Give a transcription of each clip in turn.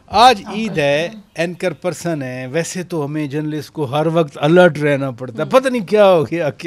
आज ईद है, anchor person है, वैसे तो हमें जर्नलिस्ट को हर वक्त अलर्ट रहना पड़ता है, पता नहीं क्या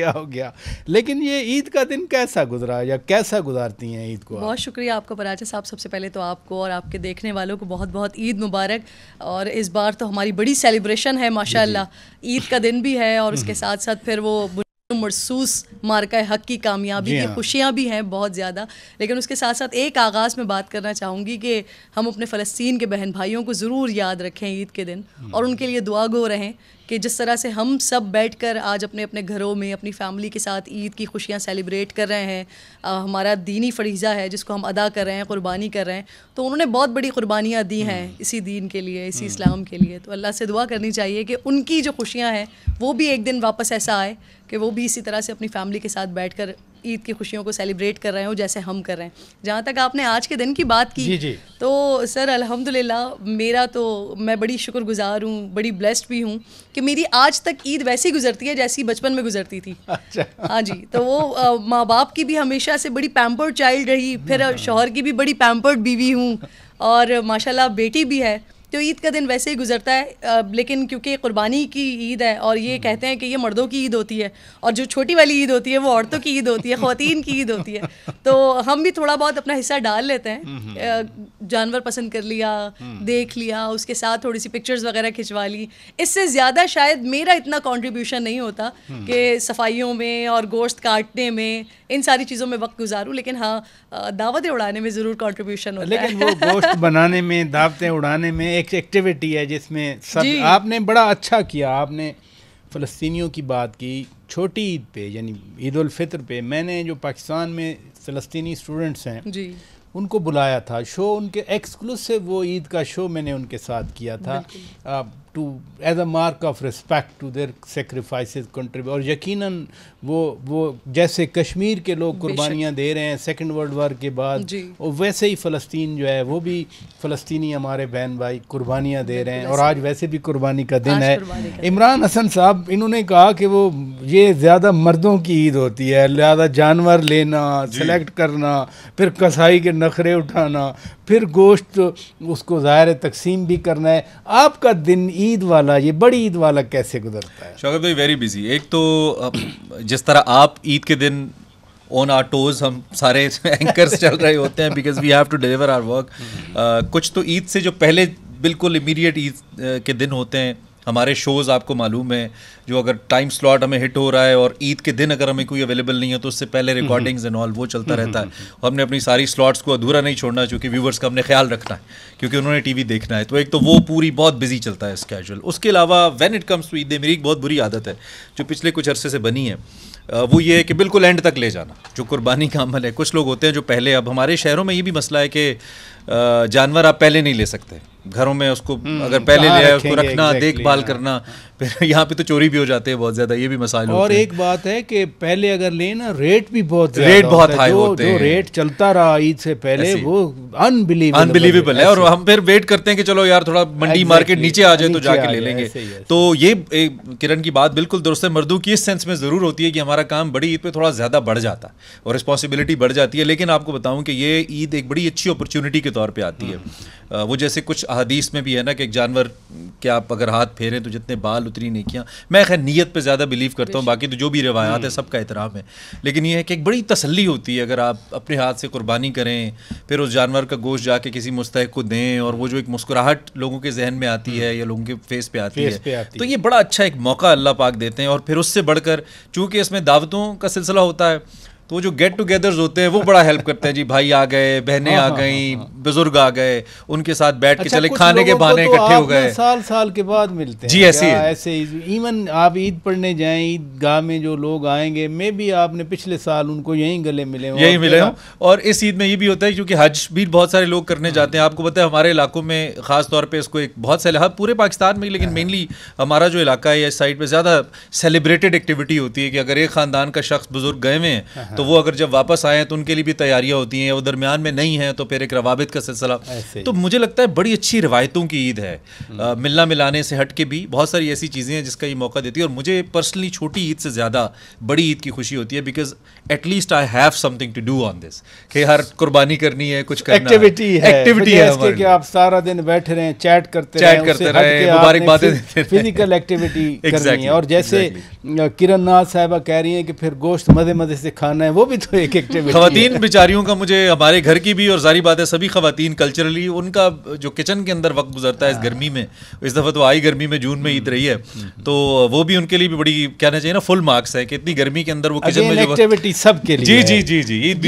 हो गया, लेकिन ये ईद का दिन कैसा गुजरा या कैसा गुजारती हैं ईद को? बहुत शुक्रिया आपका पराजा साहब। सबसे पहले तो आपको और आपके देखने वालों को बहुत बहुत ईद मुबारक। और इस बार तो हमारी बड़ी सेलिब्रेशन है माशाल्लाह, ईद का दिन भी है और उसके साथ साथ फिर वो मरसूस मार्का हक की कामयाबी की खुशियाँ भी हैं बहुत ज़्यादा। लेकिन उसके साथ साथ एक आगाज़ में बात करना चाहूँगी कि हम अपने फ़लस्तीन के बहन भाइयों को ज़रूर याद रखें ईद के दिन, और उनके लिए दुआ गो रहें कि जिस तरह से हम सब बैठकर आज अपने अपने घरों में अपनी फैमिली के साथ ईद की खुशियाँ सेलिब्रेट कर रहे हैं, हमारा दीनी फरीज़ा है जिसको हम अदा कर रहे हैं, कुर्बानी कर रहे हैं। तो उन्होंने बहुत बड़ी कुर्बानियाँ दी हैं इसी दीन के लिए, इसी इस्लाम के लिए। तो अल्लाह से दुआ करनी चाहिए कि उनकी जो खुशियाँ हैं वो भी एक दिन वापस ऐसा आए कि वो भी इसी तरह से अपनी फैमिली के साथ बैठकर ईद की खुशियों को सेलिब्रेट कर रहे हो जैसे हम कर रहे हैं। जहाँ तक आपने आज के दिन की बात की, जी। तो सर अल्हम्दुलिल्लाह मेरा तो, मैं बड़ी शुक्रगुजार हूँ, बड़ी ब्लेस्ड भी हूँ कि मेरी आज तक ईद वैसी गुजरती है जैसी बचपन में गुजरती थी। अच्छा। हाँ जी, तो वो माँ बाप की भी हमेशा से बड़ी पैम्पर्ड चाइल्ड रही, फिर शौहर की भी बड़ी पैम्पर्ड बीवी हूँ, और माशाल्लाह बेटी भी है। तो ईद का दिन वैसे ही गुजरता है, लेकिन क्योंकि कुर्बानी की ईद है और ये कहते हैं कि ये मर्दों की ईद होती है और जो छोटी वाली ईद होती है वो औरतों की ईद होती है, ख़वातीन की ईद होती है। तो हम भी थोड़ा बहुत अपना हिस्सा डाल लेते हैं, जानवर पसंद कर लिया, देख लिया, उसके साथ थोड़ी सी पिक्चर्स वगैरह खिंचवा ली। इससे ज़्यादा शायद मेरा इतना कंट्रीब्यूशन नहीं होता कि सफाइयों में और गोश्त काटने में, इन सारी चीज़ों में वक्त गुजारूँ, लेकिन हाँ दावतें उड़ाने में ज़रूर कंट्रीब्यूशन होता है। लेकिन वो गोश्त बनाने में, दावतें उड़ाने में एक एक्टिविटी है जिसमें सब, आपने बड़ा अच्छा किया, आपने फ़लस्तीनियों की बात की। छोटी ईद पे यानी ईद उल फितर पे मैंने जो पाकिस्तान में फ़लस्तीनी स्टूडेंट्स हैं जी, उनको बुलाया था, शो उनके एक्सक्लूसिव वो ईद का शो मैंने उनके साथ किया था, to as a mark of respect to their sacrifices contribute. और यकीनन वो जैसे कश्मीर के लोग कुर्बानियाँ दे रहे हैं सेकंड वर्ल्ड वार के बाद, और वैसे ही फ़लस्तीन जो है वो भी फ़लस्तीनी हमारे बहन भाई कुर्बानियाँ दे रहे हैं, और आज वैसे भी कुर्बानी का दिन है। इमरान हसन साहब इन्होंने कहा कि वो ये ज़्यादा मर्दों की ईद होती है, ज़्यादा जानवर लेना, सेलेक्ट करना, फिर कसाई के नखरे उठाना, फिर गोश्त उसको ज़ाहिर तकसीम भी करना है। आपका दिन ईद वाला, ये बड़ी ईद वाला कैसे गुजरता है? शौकत भाई वेरी बिजी। एक तो जिस तरह आप ईद के दिन ऑन आवर टोज, हम सारे एंकर्स चल रहे होते हैं because we have to deliver our work. कुछ तो ईद से जो पहले बिल्कुल इमीडिएट ईद के दिन होते हैं, हमारे शोज़ आपको मालूम है, जो अगर टाइम स्लॉट हमें हिट हो रहा है और ईद के दिन अगर हमें कोई अवेलेबल नहीं है तो उससे पहले रिकॉर्डिंग्स एंड ऑल वो चलता रहता है। और हमने अपनी सारी स्लॉट्स को अधूरा नहीं छोड़ना, क्योंकि व्यूवर्स का हमने ख्याल रखना है, क्योंकि उन्होंने टीवी देखना है। तो एक तो वो पूरी बहुत बिजी चलता है स्केड्यूल। उसके अलावा when it comes to Eid, मेरी एक बहुत बुरी आदत है जो पिछले कुछ अरसे से बनी है, वो ये है कि बिल्कुल एंड तक ले जाना जो कुर्बानी का अमल है। कुछ लोग होते हैं जो पहले, अब हमारे शहरों में ये भी मसला है कि जानवर आप पहले नहीं ले सकते घरों में, उसको अगर पहले ले आए उसको रखना, देखभाल करना, फिर यहाँ पे तो चोरी भी हो जाते हैं बहुत ज़्यादा, ये भी मसाइल और एक बात है कि पहले अगर लेना रेट भी बहुत हाई होते हैं, जो रेट चलता रहा ईद से पहले वो अनबिलीवेबल है। और हम फिर वेट करते हैं कि चलो यार थोड़ा मंडी मार्केट नीचे आ जाए तो जाके ले लेंगे। तो ये किरण की बात बिल्कुल दुरुस्त है। मर्दों की इस सेंस में ज़रूर होती है कि हमारा काम बड़ी ईद पे थोड़ा ज़्यादा बढ़ जाता है और रिस्पॉन्सिबिलिटी बढ़ जाती है। लेकिन आपको बताऊँ कि ये ईद एक बड़ी अच्छी अपॉर्चुनिटी के तौर पर आती है। वो जैसे कुछ हदीस में भी है ना कि एक जानवर के आप अगर हाथ फेरें तो जितने बाल उतनी नेकियां। मैं खैर नीयत पे ज़्यादा बिलीव करता हूँ, बाकी तो जो भी रिवायात है सबका एहतराम है। लेकिन ये है कि एक बड़ी तसल्ली होती है अगर आप अपने हाथ से कुर्बानी करें, फिर उस जानवर का गोश्त जाके किसी मुस्तहिक को दें, और वो जो एक मुस्कुराहट लोगों के जहन में आती है या लोगों के फेस पे आती है, तो ये बड़ा अच्छा एक मौका अल्लाह पाक देते हैं। और फिर उससे बढ़कर चूँकि इसमें दावतों का सिलसिला होता है तो जो गेट टुगेदर्स होते हैं वो बड़ा हेल्प करते हैं जी। भाई आ गए, बहनें आ गई, बुजुर्ग आ गए, उनके साथ बैठ के चले खाने के बहाने इकट्ठे हो गए। साल के बाद मिलते हैं जी, ऐसे इवन आप ईद पढ़ने जाएं, ईदगाह में जो लोग आएंगे, मे भी आपने पिछले साल उनको यहीं गले मिले हों। और इस ईद में ये भी होता है क्योंकि हज भी बहुत सारे लोग करने जाते हैं। आपको पता है हमारे इलाकों में खास तौर पे इसको एक बहुत पूरे पाकिस्तान में, लेकिन मेनली हमारा जो इलाका है इस साइड पे ज़्यादा सेलिब्रेटेड एक्टिविटी होती है कि अगर एक ख़ानदान का शख्स बुजुर्ग गए हुए हैं तो वो अगर जब वापस आए तो उनके लिए भी तैयारियां होती हैं, वो दरमियान में नहीं है तो फिर एक रवाबित का सिलसिला। तो मुझे लगता है बड़ी अच्छी रिवायतों की ईद है, मिलना मिलाने से हट के भी बहुत सारी ऐसी चीज़ें हैं जिसका ये मौका देती है। और मुझे पर्सनली छोटी ईद से ज़्यादा बड़ी ईद की खुशी होती है, because at least I have something to do on this, कि हर कुर्बानी करनी है, कुछ करना एक्टिविटी है कि आप सारा दिन बैठे रहें, चैट करते रहे, मुबारकबादें, फिजिकल एक्टिविटी करनी है। और जैसे किरण नाथ साहिबा कह रही हैं कि फिर गोश्त मजे मजे से खाना है, वो भी तो एक एक्टिविटी। खवातीन बेचारियों का, मुझे हमारे घर की भी और जारी बात है सभी खवातीन कल्चरली उनका जो किचन के अंदर वक्त गुजरता है इस गर्मी में, इस दफ़ा तो आई गर्मी में जून में ईद रही है, तो वो भी उनके लिए भी बड़ी कहना चाहिए ना फुल मार्क्स है कि इतनी गर्मी के अंदर वो किचन में जो एक्टिविटी सबके लिए। जी, ईद